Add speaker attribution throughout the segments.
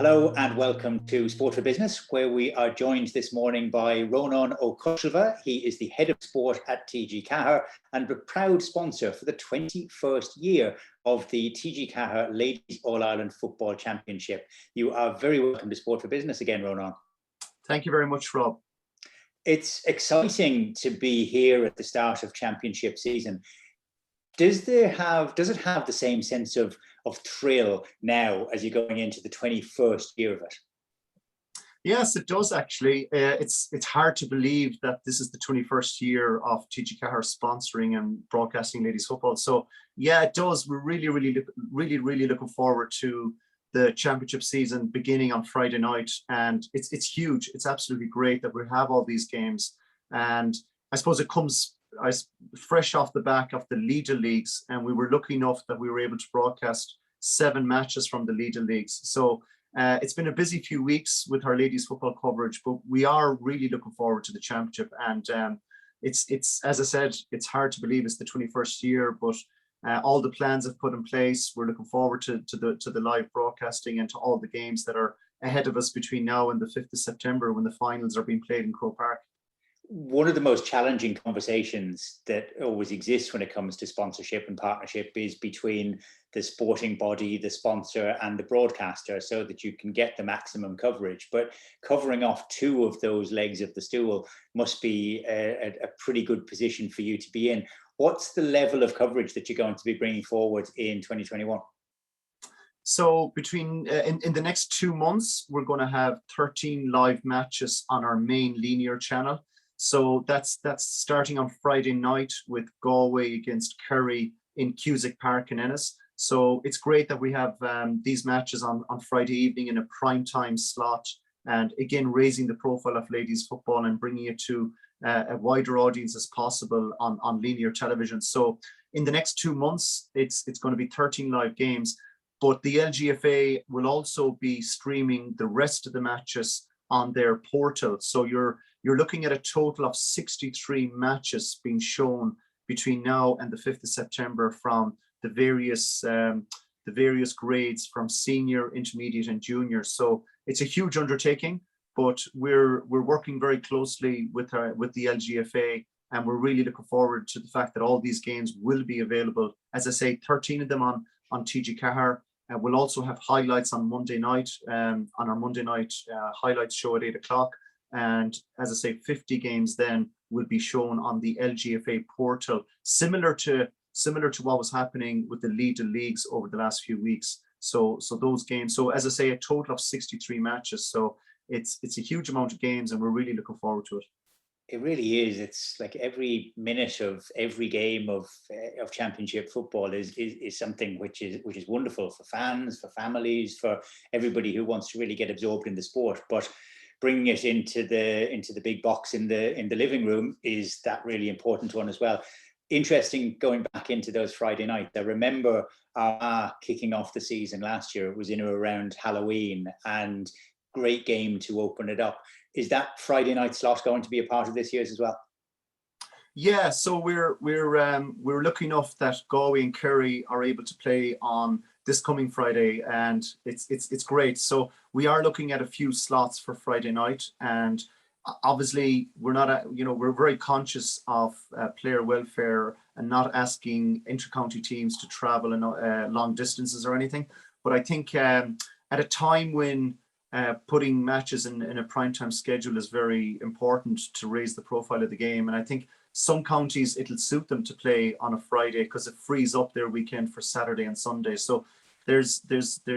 Speaker 1: Hello and welcome to Sport for Business, where we are joined this morning by Ronan Ó Coisdealbha. He is the head of sport at TG4 and a proud sponsor for the 21st year of the TG4 Ladies All-Ireland Football Championship. You are very welcome to Sport for Business again, Ronan.
Speaker 2: Thank you very much, Rob.
Speaker 1: It's exciting to be here at the start of championship season. Does it have the same sense of thrill now as you're going into the 21st year of it?
Speaker 2: Yes, it does actually. It's hard to believe that this is the 21st year of TG4 sponsoring and broadcasting ladies football. So yeah, it does. We're really looking forward to the championship season beginning on Friday night, and it's huge. It's absolutely great that we have all these games, and I suppose it comes fresh off the back of the Leader Leagues, and we were lucky enough that we were able to broadcast 7 matches from the Leader Leagues. So it's been a busy few weeks with our ladies football coverage, but we are really looking forward to the championship. And it's as I said, it's hard to believe it's the 21st year, but all the plans have put in place. We're looking forward to the live broadcasting and to all the games that are ahead of us between now and the 5th of September when the finals are being played in Croke Park.
Speaker 1: One of the most challenging conversations that always exists when it comes to sponsorship and partnership is between the sporting body, the sponsor, and the broadcaster, so that you can get the maximum coverage. But covering off 2 of those legs of the stool must be a pretty good position for you to be in. What's the level of coverage that you're going to be bringing forward in 2021?
Speaker 2: So between in the next 2 months, we're going to have 13 live matches on our main linear channel. So that's starting on Friday night with Galway against Kerry in Cusack Park in Ennis. So it's great that we have these matches on Friday evening in a prime time slot, and again raising the profile of ladies football and bringing it to a wider audience as possible on linear television. So in the next 2 months, it's going to be 13 live games, but the LGFA will also be streaming the rest of the matches on their portal. So you're looking at a total of 63 matches being shown between now and the 5th of September from the various grades from senior, intermediate, and junior. So it's a huge undertaking, but we're working very closely with the LGFA, and we're really looking forward to the fact that all these games will be available. As I say, 13 of them on TG4. We'll also have highlights on Monday night, on our Monday night highlights show at 8 o'clock. And as I say, 50 games then will be shown on the LGFA portal, similar to what was happening with the Leader Leagues over the last few weeks. So those games. So as I say, a total of 63 matches. So it's a huge amount of games, and we're really looking forward to it.
Speaker 1: It really is. It's like every minute of every game of championship football is something which is wonderful for fans, for families, for everybody who wants to really get absorbed in the sport. But bringing it into the big box in the living room is that really important one as well. Interesting going back into those Friday nights. I remember kicking off the season last year. It was in or around Halloween, and great game to open it up. Is that Friday night slot going to be a part of this year's as well?
Speaker 2: Yeah, so we're lucky enough that Galway and Kerry are able to play on this coming Friday, and it's great. So we are looking at a few slots for Friday night, and obviously we're very conscious of player welfare and not asking inter-county teams to travel long distances or anything. But I think at a time when putting matches in a primetime schedule is very important to raise the profile of the game. And I think some counties, it'll suit them to play on a Friday because it frees up their weekend for Saturday and Sunday. So there's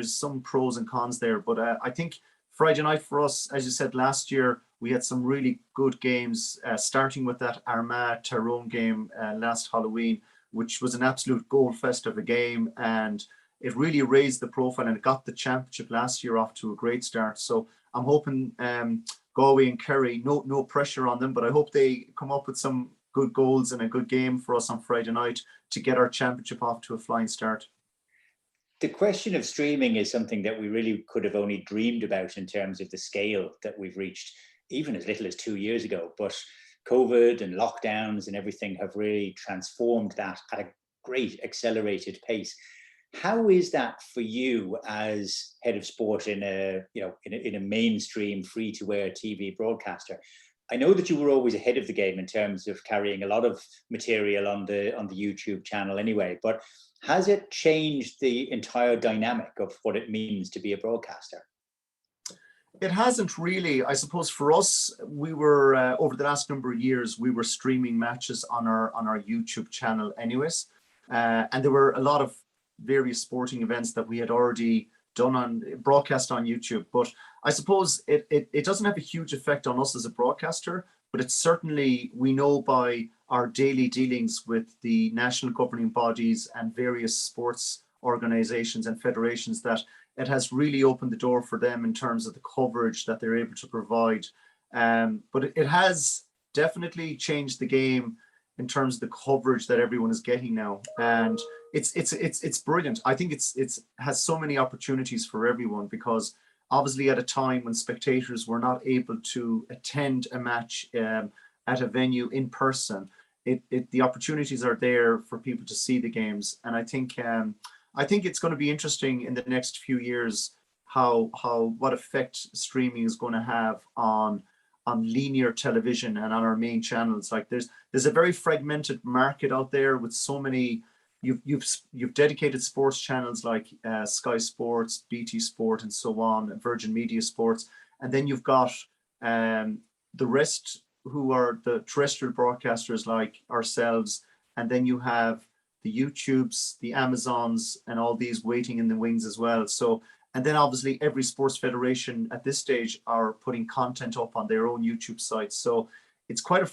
Speaker 2: some pros and cons there. But I think Friday night for us, as you said, last year, we had some really good games, starting with that Armagh-Tyrone game last Halloween, which was an absolute goal fest of a game. And it really raised the profile, and it got the championship last year off to a great start. So I'm hoping Galway and Kerry, no pressure on them, but I hope they come up with some good goals and a good game for us on Friday night to get our championship off to a flying start.
Speaker 1: The question of streaming is something that we really could have only dreamed about in terms of the scale that we've reached, even as little as 2 years ago. But COVID and lockdowns and everything have really transformed that at a great accelerated pace. How is that for you as head of sport in a, in a mainstream free-to-air TV broadcaster? I know that you were always ahead of the game in terms of carrying a lot of material on the YouTube channel anyway, but has it changed the entire dynamic of what it means to be a broadcaster?
Speaker 2: It hasn't really. I suppose for us, we were over the last number of years, we were streaming matches on our YouTube channel anyways, and there were a lot of various sporting events that we had already done on broadcast on YouTube. But I suppose it doesn't have a huge effect on us as a broadcaster, but it's certainly, we know by our daily dealings with the national governing bodies and various sports organizations and federations that it has really opened the door for them in terms of the coverage that they're able to provide. But it has definitely changed the game in terms of the coverage that everyone is getting now. And it's brilliant. I think it's has so many opportunities for everyone, because obviously at a time when spectators were not able to attend a match at a venue in person, the opportunities are there for people to see the games. And I think it's going to be interesting in the next few years what effect streaming is going to have on linear television and on our main channels. Like there's a very fragmented market out there with so many. You've dedicated sports channels like Sky Sports, BT Sport, and so on, and Virgin Media Sports, and then you've got the rest who are the terrestrial broadcasters like ourselves, and then you have the YouTubes, the Amazons, and all these waiting in the wings as well. So, and then obviously every sports federation at this stage are putting content up on their own YouTube sites. So it's quite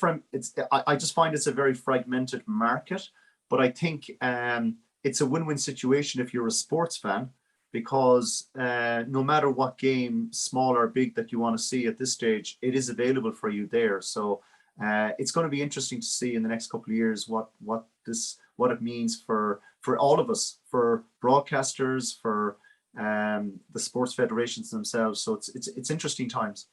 Speaker 2: I just find it's a very fragmented market, but I think it's a win-win situation if you're a sports fan, because no matter what game, small or big, that you want to see at this stage, it is available for you there. So it's going to be interesting to see in the next couple of years what it means for all of us, for broadcasters, for the sports federations themselves. So it's interesting times.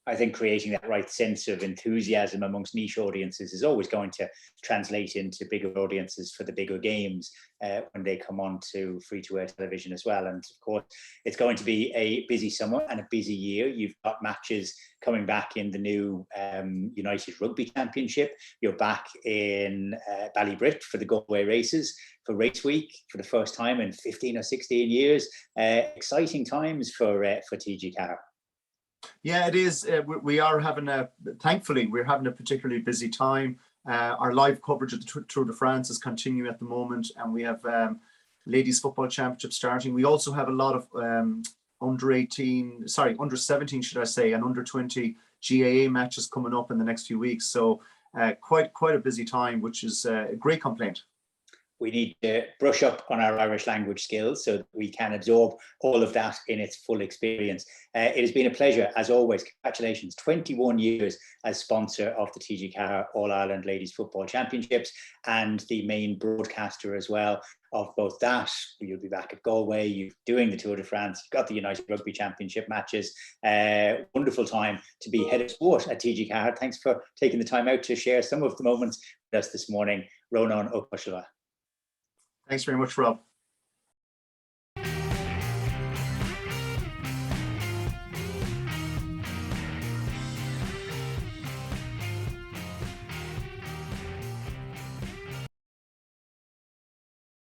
Speaker 1: I think creating that right sense of enthusiasm amongst niche audiences is always going to translate into bigger audiences for the bigger games when they come on to free-to-air television as well. And of course, it's going to be a busy summer and a busy year. You've got matches coming back in the new United Rugby Championship. You're back in Ballybrit for the Galway races, for Race Week for the first time in 15 or 16 years. Exciting times for TG4.
Speaker 2: Yeah, it is. We are thankfully, we're having a particularly busy time. Our live coverage of the Tour de France is continuing at the moment, and we have Ladies Football Championship starting. We also have a lot of under 17, should I say, and under 20 GAA matches coming up in the next few weeks. So quite a busy time, which is a great complaint.
Speaker 1: We need to brush up on our Irish language skills so that we can absorb all of that in its full experience. It has been a pleasure, as always. Congratulations, 21 years as sponsor of the TG4 All-Ireland Ladies Football Championships and the main broadcaster as well of both that. You'll be back at Galway, you're doing the Tour de France, you've got the United Rugby Championship matches. Wonderful time to be head of sport at TG4. Thanks for taking the time out to share some of the moments with us this morning. Ronan O'Coisdealbha.
Speaker 2: Thanks very much, Rob.